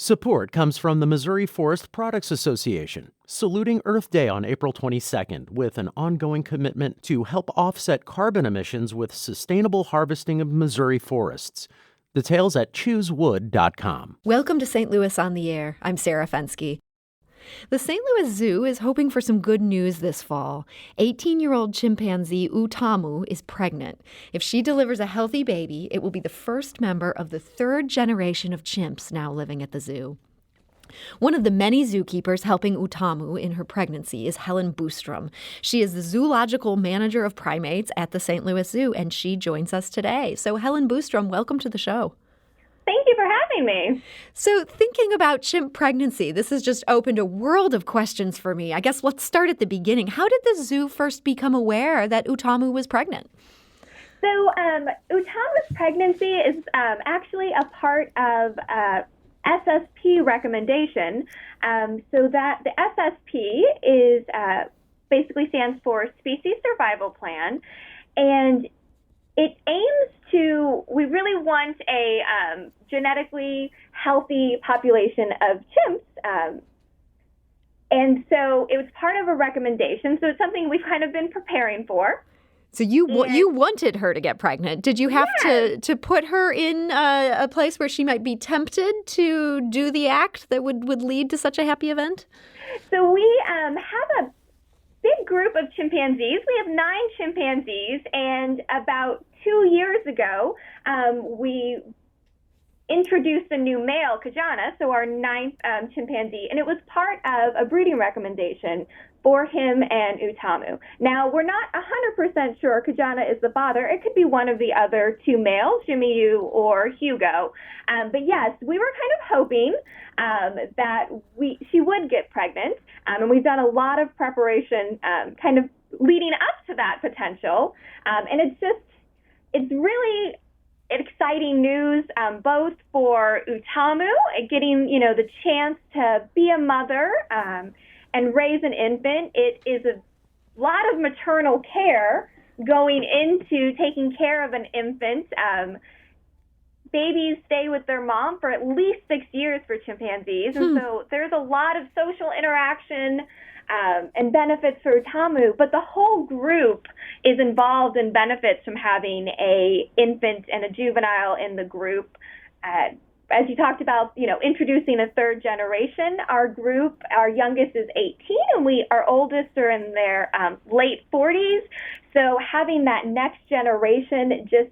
Support comes from the Missouri Forest Products Association, saluting Earth Day on April 22nd with an ongoing commitment to help offset carbon emissions with sustainable harvesting of Missouri forests. Details at choosewood.com. Welcome to St. Louis on the Air. I'm Sarah Fensky. The St. Louis Zoo is hoping for some good news this fall. 18-year-old chimpanzee Utamu is pregnant. If she delivers a healthy baby, it will be the first member of the third generation of chimps now living at the zoo. One of the many zookeepers helping Utamu in her pregnancy is Helen Boostrom. She is the zoological manager of primates at the St. Louis Zoo, and she joins us today. So, Helen Boostrom, welcome to the show. Thank you for having me. So thinking about chimp pregnancy, this has just opened a world of questions for me. I guess let's start at the beginning. How did the zoo first become aware that Utamu was pregnant? So Utamu's pregnancy is actually a part of SSP recommendation. So that the SSP is basically stands for Species Survival Plan, and it aims to, we really want a genetically healthy population of chimps. And so it was part of a recommendation. So it's something we've kind of been preparing for. So you wanted her to get pregnant. Did you have to put her in a place where she might be tempted to do the act that would lead to such a happy event? So we have a big group of chimpanzees. We have 9 chimpanzees, and about 2 years ago, we introduced a new male, Kajana, so our 9th chimpanzee, and it was part of a breeding recommendation for him and Utamu. Now, we're not 100% sure Kajana is the father. It could be one of the other 2 males, Jimmy or Hugo. But yes, we were kind of hoping that she would get pregnant, and we've done a lot of preparation kind of leading up to that potential. And it's really exciting news, both for Utamu, getting, the chance to be a mother and raise an infant. It is a lot of maternal care going into taking care of an infant. Babies stay with their mom for at least 6 years for chimpanzees, and so there's a lot of social interaction and benefits for Utamu, but the whole group is involved in benefits from having a infant and a juvenile in the group. As you talked about, introducing a third generation, our youngest is 18, and our oldest are in their late 40s. So having that next generation just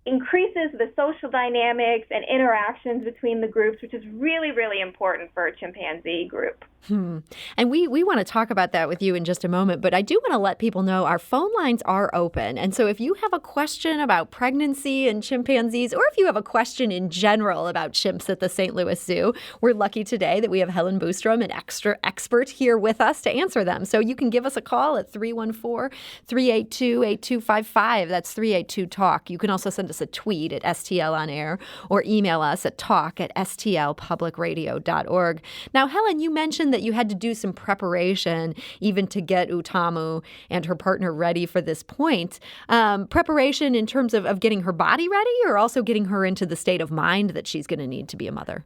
increases the social dynamics and interactions between the groups, which is really, really important for a chimpanzee group. And we want to talk about that with you in just a moment, but I do want to let people know our phone lines are open. And so if you have a question about pregnancy and chimpanzees, or if you have a question in general about chimps at the St. Louis Zoo, we're lucky today that we have Helen Boostrom, an extra expert, here with us to answer them. So you can give us a call at 314-382-8255. That's 382-TALK. You can also send us a tweet at STL On Air or email us at talk@stlpublicradio.org. Now, Helen, you mentioned that you had to do some preparation even to get Utamu and her partner ready for this point. Preparation in terms of getting her body ready, or also getting her into the state of mind that she's going to need to be a mother?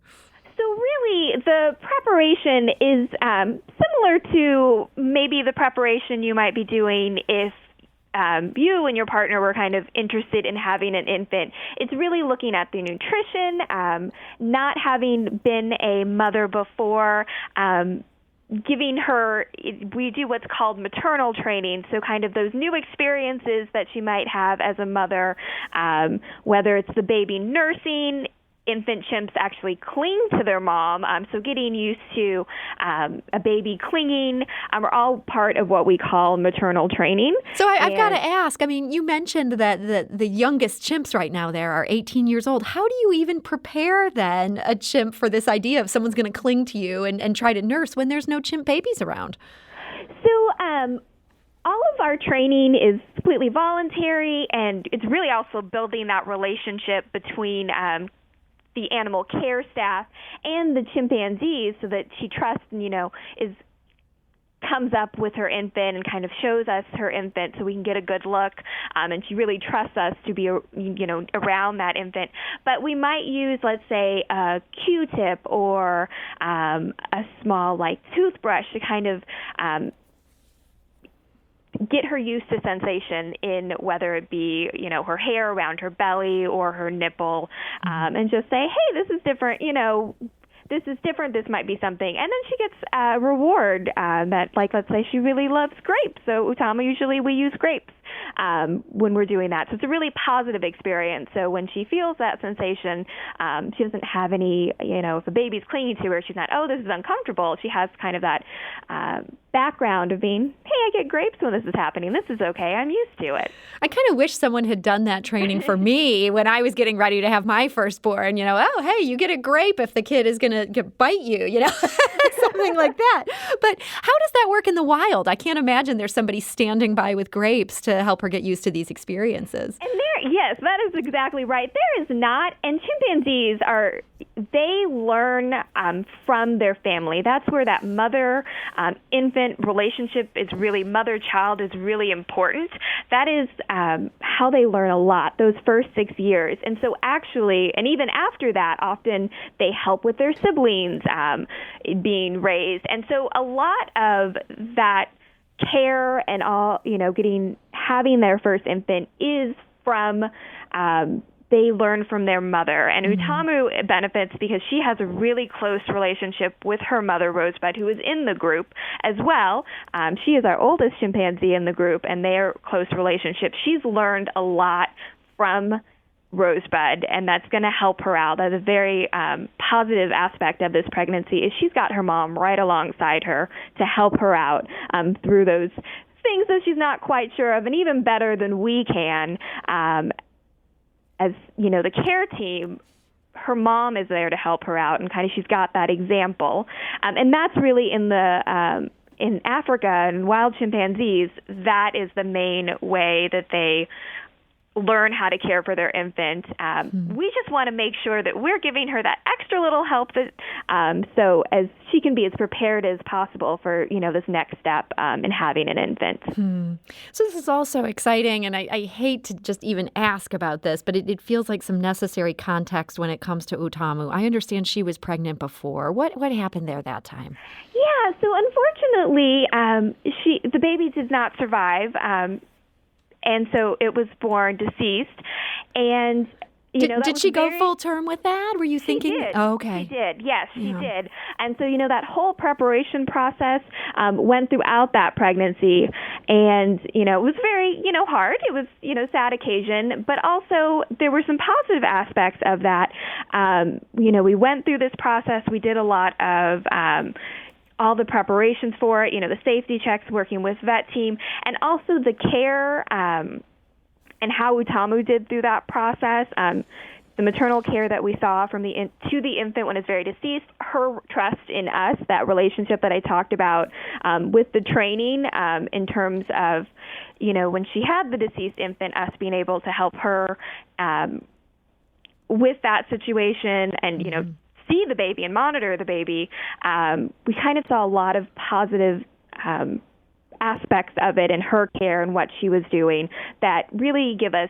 So really, the preparation is similar to maybe the preparation you might be doing if you and your partner were kind of interested in having an infant. It's really looking at the nutrition, not having been a mother before, giving her, we do what's called maternal training, so kind of those new experiences that she might have as a mother, whether it's the baby nursing. Infant chimps actually cling to their mom, so getting used to a baby clinging are all part of what we call maternal training. So I've got to ask, you mentioned that the youngest chimps right now there are 18 years old. How do you even prepare then a chimp for this idea of someone's going to cling to you and try to nurse when there's no chimp babies around? So all of our training is completely voluntary, and it's really also building that relationship between the animal care staff and the chimpanzees, so that she trusts and, is comes up with her infant and kind of shows us her infant so we can get a good look, and she really trusts us to be, around that infant. But we might use, let's say, a Q-tip or a small, toothbrush to kind of get her used to sensation in whether it be, her hair around her belly or her nipple, and just say, hey, this is different, this is different, this might be something. And then she gets a reward that, let's say she really loves grapes. So Utamu, usually we use grapes when we're doing that. So it's a really positive experience. So when she feels that sensation, she doesn't have any, if a baby's clinging to her, she's not, oh, this is uncomfortable. She has kind of that background of being, hey, I get grapes when this is happening. This is okay. I'm used to it. I kind of wish someone had done that training for me when I was getting ready to have my firstborn. Oh, hey, you get a grape if the kid is going to bite you, something like that. But how does that work in the wild? I can't imagine there's somebody standing by with grapes to help her get used to these experiences. And yes, that is exactly right. There is not, and chimpanzees they learn from their family. That's where that mother-infant relationship is really, mother-child is really important. That is how they learn a lot, those first 6 years. And so actually, and even after that, often they help with their siblings being raised. And so a lot of that care and all, having their first infant is from they learn from their mother. And Utamu benefits because she has a really close relationship with her mother, Rosebud, who is in the group as well. She is our oldest chimpanzee in the group, and their close relationship. She's learned a lot from Rosebud, and that's going to help her out. That's a very positive aspect of this pregnancy is she's got her mom right alongside her to help her out through those things that she's not quite sure of, and even better than we can. As the care team, her mom is there to help her out, and kind of she's got that example, and that's really in Africa and wild chimpanzees. That is the main way that they learn how to care for their infant. We just want to make sure that we're giving her that extra little help that so as she can be as prepared as possible for this next step in having an infant. So this is also exciting, and I hate to just even ask about this, but it feels like some necessary context when it comes to Utamu. I understand she was pregnant before. What happened there that time? Yeah, so unfortunately, the baby did not survive. And so it was born deceased. And, did she go full term with that? Were you thinking? Did. Oh, okay. She did. Yes, she did. And so, that whole preparation process went throughout that pregnancy. And, it was very, hard. It was, sad occasion. But also there were some positive aspects of that. We went through this process. We did a lot of all the preparations for it, the safety checks, working with vet team, and also the care and how Utamu did through that process. The maternal care that we saw from to the infant when it's very deceased, her trust in us, that relationship that I talked about with the training in terms of, when she had the deceased infant, us being able to help her with that situation and, see the baby and monitor the baby, we kind of saw a lot of positive aspects of it and her care and what she was doing that really give us,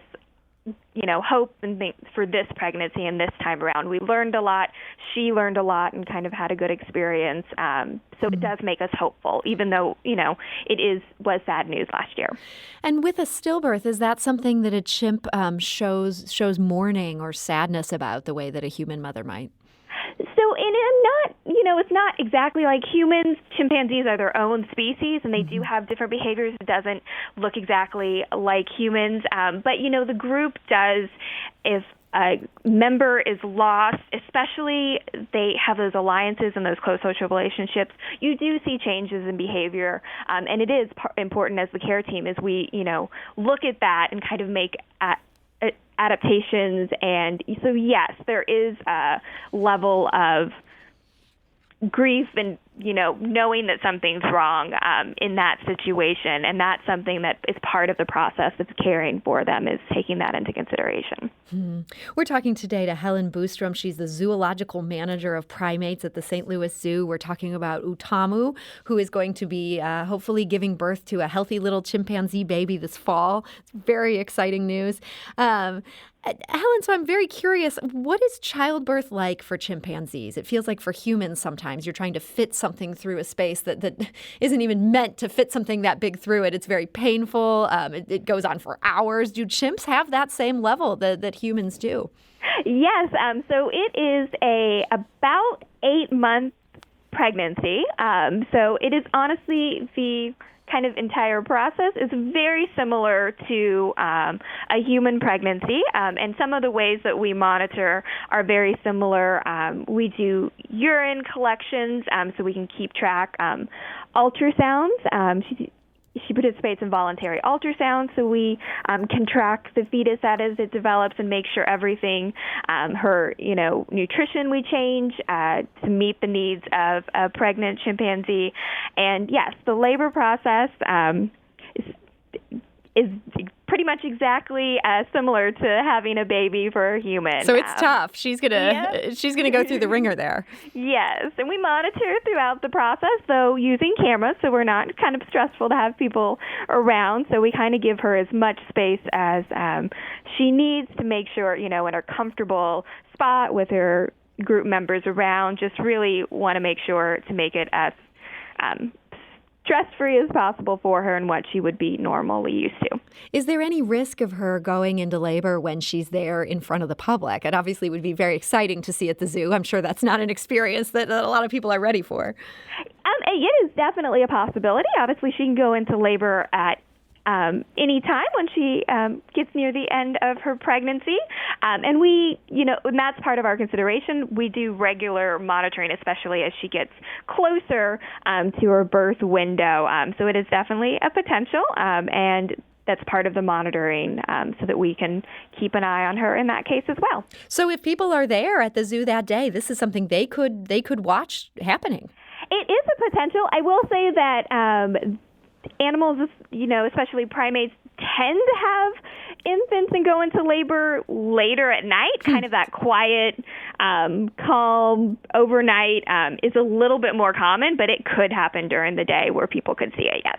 hope and things for this pregnancy and this time around. We learned a lot. She learned a lot and kind of had a good experience. So it does make us hopeful, even though, it was sad news last year. And with a stillbirth, is that something that a chimp shows mourning or sadness about the way that a human mother might? So, it's not exactly like humans. Chimpanzees are their own species, and they do have different behaviors. It doesn't look exactly like humans. But, the group does, if a member is lost, especially they have those alliances and those close social relationships, you do see changes in behavior. And it is important as the care team as we, look at that and kind of make adaptations. And so, yes, there is a level of grief and knowing that something's wrong in that situation. And that's something that is part of the process of caring for them, is taking that into consideration. We're talking today to Helen Boostrom. She's the zoological manager of primates at the St. Louis Zoo. We're talking about Utamu, who is going to be hopefully giving birth to a healthy little chimpanzee baby this fall. It's very exciting news. Helen, so I'm very curious, what is childbirth like for chimpanzees? It feels like for humans sometimes you're trying to fit something through a space that isn't even meant to fit something that big through it. It's very painful. It goes on for hours. Do chimps have that same level that humans do? Yes. So it is about 8-month pregnancy. So it is honestly the kind of entire process is very similar to a human pregnancy, and some of the ways that we monitor are very similar. We do urine collections so we can keep track. Ultrasounds. She participates in voluntary ultrasounds, so we can track the fetus as it develops and make sure everything, her nutrition we change to meet the needs of a pregnant chimpanzee. And yes, the labor process is pretty much exactly similar to having a baby for a human. So it's tough. She's gonna go through the ringer there. Yes, and we monitor throughout the process, though using cameras, so we're not kind of stressful to have people around. So we kind of give her as much space as she needs to make sure, in her comfortable spot with her group members around. Just really want to make sure to make it as stress-free as possible for her and what she would be normally used to. Is there any risk of her going into labor when she's there in front of the public? It obviously would be very exciting to see at the zoo. I'm sure that's not an experience that a lot of people are ready for. It is definitely a possibility. Obviously, she can go into labor at any time when she gets near the end of her pregnancy. And we, and that's part of our consideration. We do regular monitoring, especially as she gets closer to her birth window. So it is definitely a potential, and that's part of the monitoring so that we can keep an eye on her in that case as well. So if people are there at the zoo that day, this is something they could watch happening. It is a potential. I will say that animals, especially primates, tend to have infants and go into labor later at night. Kind of that quiet, calm overnight is a little bit more common, but it could happen during the day where people could see it, yes.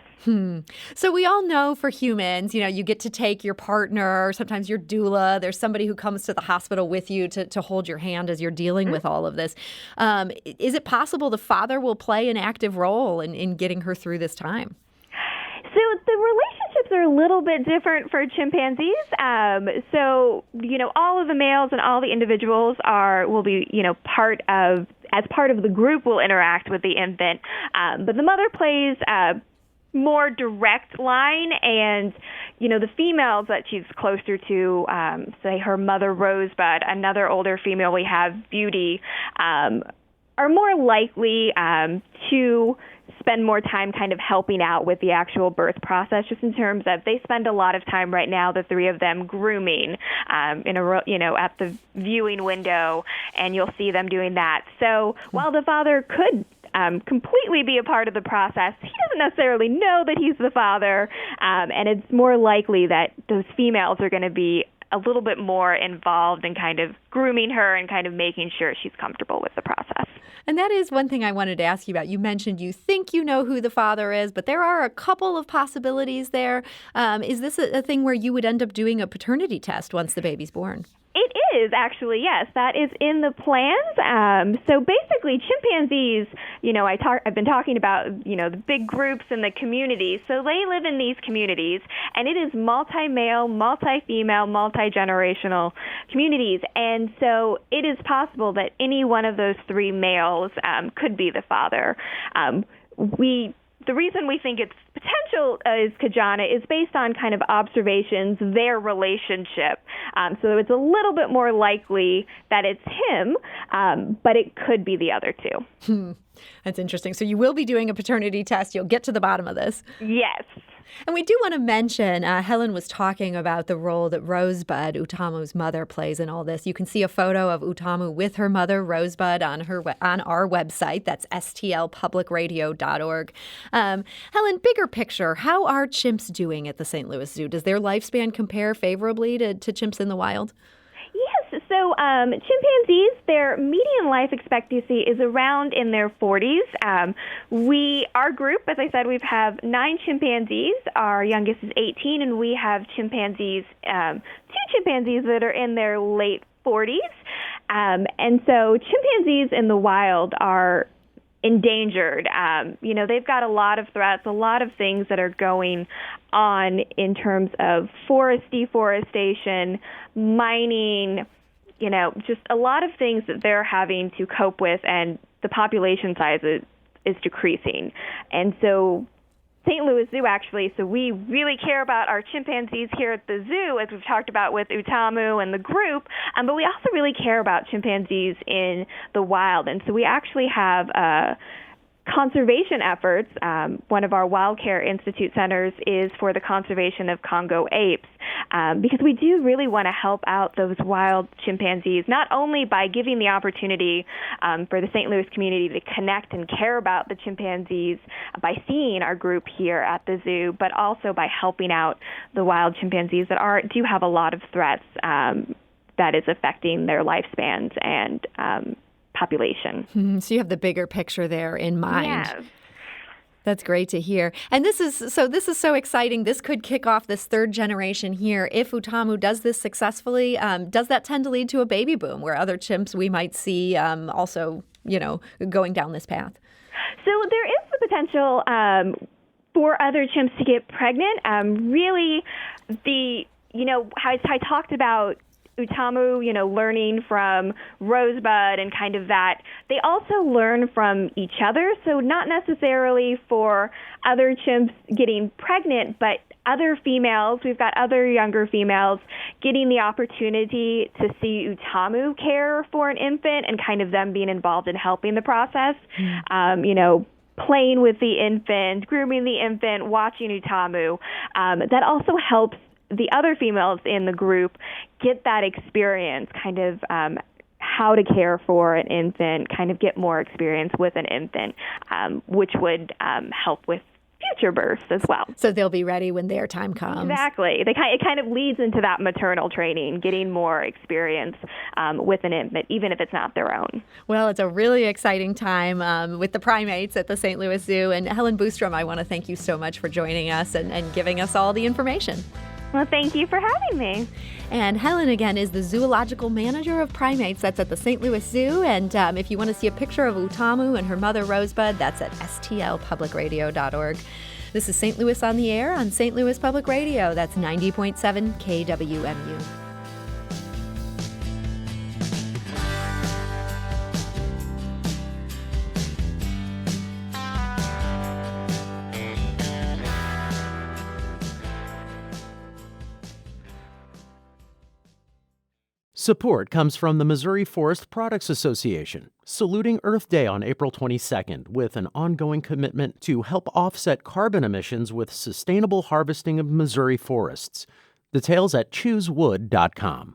So we all know for humans, you get to take your partner, sometimes your doula. There's somebody who comes to the hospital with you to hold your hand as you're dealing with all of this. Is it possible the father will play an active role in getting her through this time? So the relationships are a little bit different for chimpanzees. So, all of the males and all the individuals will be, part of the group will interact with the infant. But the mother plays a more direct line, and, the females that she's closer to, say her mother Rosebud, another older female we have, Beauty, are more likely to spend more time kind of helping out with the actual birth process, just in terms of they spend a lot of time right now, the three of them, grooming at the viewing window, and you'll see them doing that. So while the father could completely be a part of the process, he doesn't necessarily know that he's the father, and it's more likely that those females are going to be a little bit more involved in kind of grooming her and kind of making sure she's comfortable with the process. And that is one thing I wanted to ask you about. You mentioned you think you know who the father is, but there are a couple of possibilities there. Is this a thing where you would end up doing a paternity test once the baby's born? It is, actually, yes. That is in the plans. So basically, chimpanzees, I've been talking about, the big groups in the communities. So they live in these communities, and it is multi-male, multi-female, multi-generational communities. And so it is possible that any one of those three males could be the father. The reason we think it's potential is Kajana is based on kind of observations, their relationship. So it's a little bit more likely that it's him, but it could be the other two. That's interesting. So you will be doing a paternity test. You'll get to the bottom of this. Yes. And we do want to mention, Helen was talking about the role that Rosebud, Utamu's mother, plays in all this. You can see a photo of Utamu with her mother, Rosebud, on our website. That's stlpublicradio.org. Helen, bigger picture, how are chimps doing at the St. Louis Zoo? Does their lifespan compare favorably to chimps in the wild? Yes. So chimpanzees, their median life expectancy is around in their 40s. Our group, as I said, we have 9 chimpanzees. Our youngest is 18, and we have chimpanzees, 2 chimpanzees that are in their late 40s. And so chimpanzees in the wild are endangered. They've got a lot of threats, a lot of things that are going on in terms of forest deforestation, mining, just a lot of things that they're having to cope with, and the population size is decreasing. And so St. Louis Zoo, actually, so we really care about our chimpanzees here at the zoo, as we've talked about with Utamu and the group, but we also really care about chimpanzees in the wild. And so we actually have conservation efforts. One of our Wild Care Institute centers is for the conservation of Congo apes, because we do really want to help out those wild chimpanzees, not only by giving the opportunity for the St. Louis community to connect and care about the chimpanzees by seeing our group here at the zoo, but also by helping out the wild chimpanzees that do have a lot of threats that is affecting their lifespans and population. So you have the bigger picture there in mind. Yes. That's great to hear. And this is so exciting. This could kick off this third generation here. If Utamu does this successfully, does that tend to lead to a baby boom where other chimps we might see also, going down this path? So there is the potential for other chimps to get pregnant. Really, how I talked about Utamu, learning from Rosebud and kind of that. They also learn from each other, so not necessarily for other chimps getting pregnant, but other females. We've got other younger females getting the opportunity to see Utamu care for an infant and kind of them being involved in helping the process. Playing with the infant, grooming the infant, watching Utamu. That also helps the other females in the group get that experience, kind of how to care for an infant, kind of get more experience with an infant, which would help with future births as well. So they'll be ready when their time comes. Exactly. It kind of leads into that maternal training, getting more experience with an infant, even if it's not their own. Well, it's a really exciting time with the primates at the St. Louis Zoo. And Helen Boostrom, I want to thank you so much for joining us and giving us all the information. Well, thank you for having me. And Helen, again, is the zoological manager of primates. That's at the St. Louis Zoo. And if you want to see a picture of Utamu and her mother, Rosebud, that's at stlpublicradio.org. This is St. Louis on the Air on St. Louis Public Radio. That's 90.7 KWMU. Support comes from the Missouri Forest Products Association, saluting Earth Day on April 22nd with an ongoing commitment to help offset carbon emissions with sustainable harvesting of Missouri forests. Details at choosewood.com.